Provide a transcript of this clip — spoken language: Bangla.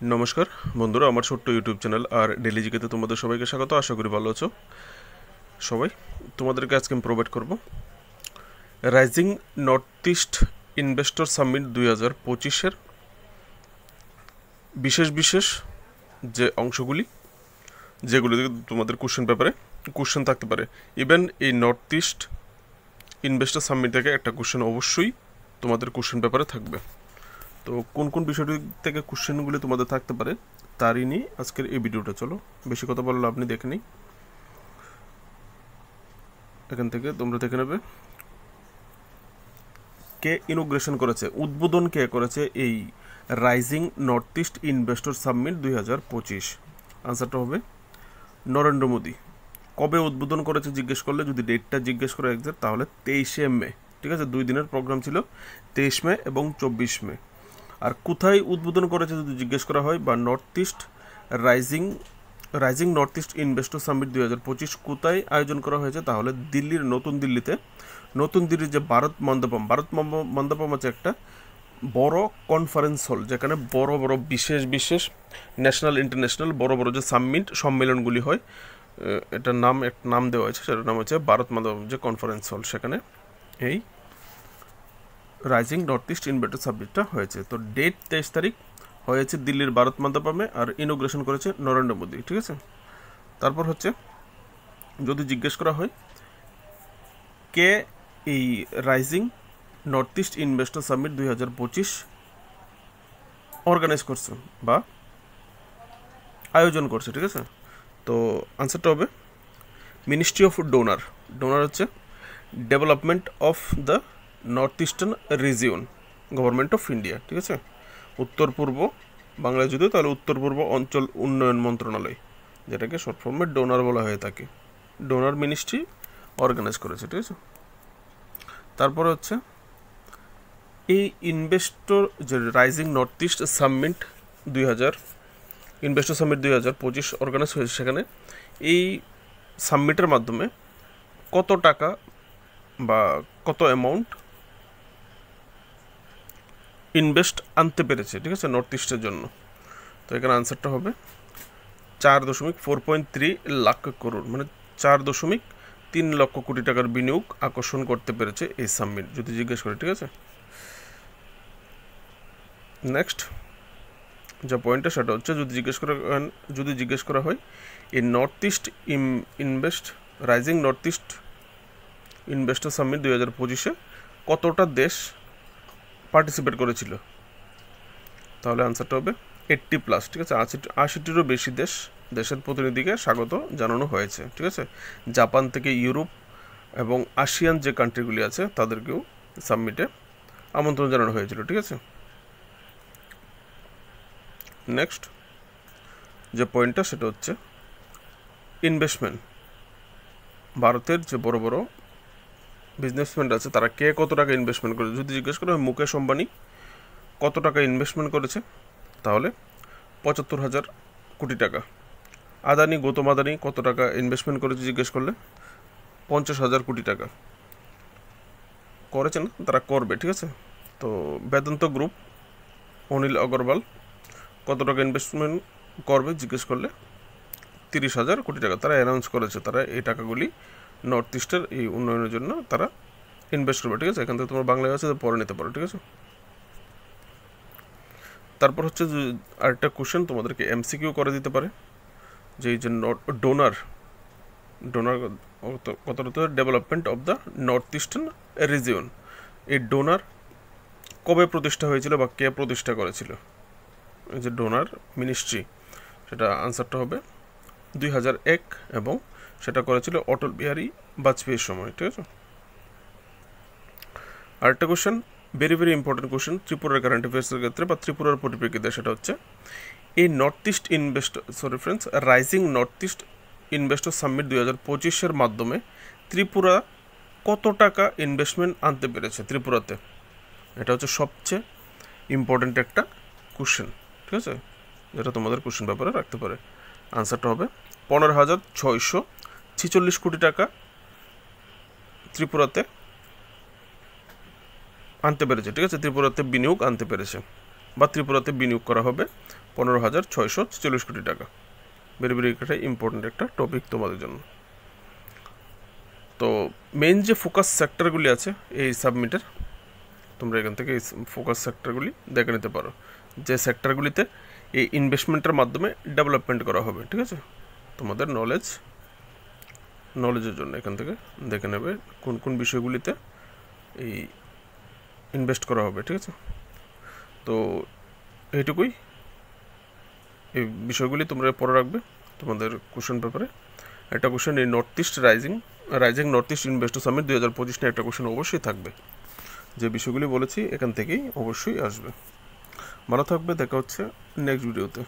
নমস্কার বন্ধুরা, আমার ছোট্ট ইউটিউব চ্যানেল আর ডেলি জিকেতে তোমাদের সবাইকে স্বাগত। আশা করি ভালো আছো সবাই। তোমাদেরকে আজকে আমি প্রোভাইড করব rising north east investor summit 2025-এর বিশেষ বিশেষ যে অংশগুলি, যেগুলি তোমাদের কোশ্চেন থাকতে পারে। ইভেন এই নর্থ ইস্ট ইনভেস্টর সামিট থেকে একটা কোশ্চেন অবশ্যই তোমাদের কোশ্চেন পেপারে থাকবে। তো কোন কোন বিষয়টি থেকে কোশ্চেনগুলি তোমাদের থাকতে পারে তারই নিয়ে আজকের এই ভিডিওটা। চলো বেশি কথা বললে আপনি দেখে নিই, এখান থেকে তোমরা দেখে নেবে কে ইনোগ্রেশন করেছে, উদ্বোধন কে করেছে এই rising north east investor summit 2025। আনসারটা হবে নরেন্দ্র মোদী। কবে উদ্বোধন করেছে জিজ্ঞেস করলে, যদি ডেটটা জিজ্ঞেস করে একজ্যাক্ট, তাহলে 23শে মে। ঠিক আছে, 2 দিনের প্রোগ্রাম ছিল, 23 মে এবং 24 মে। আর কোথায় উদ্বোধন করেছে যদি জিজ্ঞেস করা হয়, বা north east rising north east investor summit 2025 কোথায় আয়োজন করা হয়েছে, তাহলে দিল্লির নতুন দিল্লির যে ভারত মণ্ডপম আছে একটা বড় কনফারেন্স হল, যেখানে বড় বড় বিশেষ ন্যাশনাল ইন্টারন্যাশনাল বড় বড় যে সম্মেলনগুলি হয়, এটার নাম দেওয়া হয়েছে, সেটার নাম হচ্ছে ভারত মণ্ডপম যে কনফারেন্স হল। সেখানে এই রাইজিং নর্থ ইস্ট ইনভেস্টর সামিটটা হয়েছে। তো ডেট 23 তারিখ হয়েছে দিল্লির ভারত মণ্ডপমে, আর ইনোগ্রেশন করেছে নরেন্দ্র মোদী। ঠিক আছে, তারপর হচ্ছে যদি জিজ্ঞেস করা হয় কে এই rising north east investor summit 2025 organise করছে বা আয়োজন করছে, ঠিক আছে, তো আনসারটা হবে মিনিস্ট্রি অফ ডোনার হচ্ছে development of the north eastern region, government of India. ঠিক আছে, উত্তর পূর্ব বাংলায় যদি, তাহলে উত্তর পূর্ব অঞ্চল উন্নয়ন মন্ত্রণালয়, যেটাকে শর্ট ফর্মে ডোনার বলা হয়ে থাকে। ডোনার মিনিস্ট্রি অর্গানাইজ করেছে। ঠিক আছে, তারপরে হচ্ছে এই ইনভেস্টর যে rising north east summit 2025 organise হয়েছে, সেখানে এই সামিটের মাধ্যমে কত টাকা বা কত অ্যামাউন্ট ইনভেস্ট আনতে পেরেছে, ঠিক আছে, নর্থ ইস্টের জন্য। তো এখানে আনসারটা হবে 4.3 লাখ করোড়, মানে 4.3 লক্ষ কোটি টাকার বিনিয়োগ আকর্ষণ করতে পেরেছে এই সামিট, যদি জিজ্ঞেস করে। ঠিক আছে, নেক্সট যা পয়েন্টটা সেটা হচ্ছে যদি জিজ্ঞেস করা হয় এই north east rising north east investor summit 2025-এ কতটা দেশ পার্টিসিপেট করেছিল, তাহলে আনসারটা হবে 80+। ঠিক আছে, 80টিরও বেশি দেশের প্রতিনিধিকে স্বাগত জানানো হয়েছে। ঠিক আছে, জাপান থেকে ইউরোপ এবং আসিয়ান যে কান্ট্রিগুলি আছে তাদেরকেও সামিটে আমন্ত্রণ জানানো হয়েছিল। ঠিক আছে, নেক্সট যে পয়েন্টটা সেটা হচ্ছে ইনভেস্টমেন্ট। ভারতের যে বড় বড় বিজনেসম্যান আছে তারা কে কত টাকা ইনভেস্টমেন্ট করেছে, যদি জিজ্ঞেস করে মুকেশ আম্বানি কত টাকা ইনভেস্টমেন্ট করেছে, তাহলে 75,000 কোটি টাকা। গৌতম আদানি কত টাকা ইনভেস্টমেন্ট করেছে জিজ্ঞেস করলে 50,000 কোটি টাকা করেছে না, তারা করবে। ঠিক আছে, তো বেদান্ত গ্রুপ অনিল আগরওয়াল কত টাকা ইনভেস্টমেন্ট করবে জিজ্ঞেস করলে 30,000 কোটি টাকা তারা অ্যানাউন্স করেছে। তারা এই টাকাগুলি নর্থ ইস্টের এই উন্নয়নের জন্য তারা ইনভেস্ট করবে। ঠিক আছে, এখান থেকে তোমার বাংলায় আছে, পরে নিতে পারো। ঠিক আছে, তারপর হচ্ছে যে আরেকটা কোশ্চেন তোমাদেরকে এমসিকিউ করে দিতে পারে, যে এই যে ডোনার কতটা development of the north eastern region, এই ডোনার কবে প্রতিষ্ঠা হয়েছিল বা কে প্রতিষ্ঠা করেছিল, এই যে ডোনার মিনিস্ট্রি, সেটা আনসারটা হবে 2001 এবং সেটা করেছিল অটল বিহারী বাজপেয়ীর সময়। ঠিক আছে, আরেকটা কোশ্চেন, ভেরি ইম্পর্টেন্ট কোশ্চেন ত্রিপুরার কারেন্ট অ্যাফেয়ার্সের ক্ষেত্রে বা ত্রিপুরার পরিপ্রেক্ষিতে, সেটা হচ্ছে এই rising north east investor summit 2025-এর মাধ্যমে ত্রিপুরা কত টাকা ইনভেস্টমেন্ট আনতে পেরেছে ত্রিপুরাতে। এটা হচ্ছে সবচেয়ে ইম্পর্টেন্ট একটা কোশ্চেন। ঠিক আছে, যেটা তোমাদের কোশ্চেন ব্যাপারে রাখতে পারে। আনসারটা হবে 15,646 কোটি টাকা ত্রিপুরাতে আনতে পেরেছে। ঠিক আছে, ত্রিপুরাতে বিনিয়োগ আনতে পেরেছে বা ত্রিপুরাতে বিনিয়োগ করা হবে 15,646 কোটি টাকা। ভেরি ভেরি একটা ইম্পর্টেন্ট একটা টপিক তোমাদের জন্য। তো মেইন যে ফোকাস সেক্টরগুলি আছে এই সাবমিটের, তোমরা এখান থেকে এই ফোকাস সেক্টরগুলি দেখে নিতে পারো, যে সেক্টরগুলিতে এই ইনভেস্টমেন্টের মাধ্যমে ডেভেলপমেন্ট করা হবে। ঠিক আছে, তোমাদের নলেজের জন্য এখান থেকে দেখে নেবে কোন কোন বিষয়গুলিতে এই ইনভেস্ট করা হবে। ঠিক আছে, তো এইটুকুই, এই বিষয়গুলি তোমরা পরে রাখবে তোমাদের কোশ্চেন পেপারে। একটা কোশ্চেন এই north east rising north east investor summit 2025 নিয়ে একটা কোশ্চেন অবশ্যই থাকবে। যে বিষয়গুলি বলেছি এখান থেকেই অবশ্যই আসবে। ভালো থাকবে, দেখা হচ্ছে নেক্সট ভিডিওতে।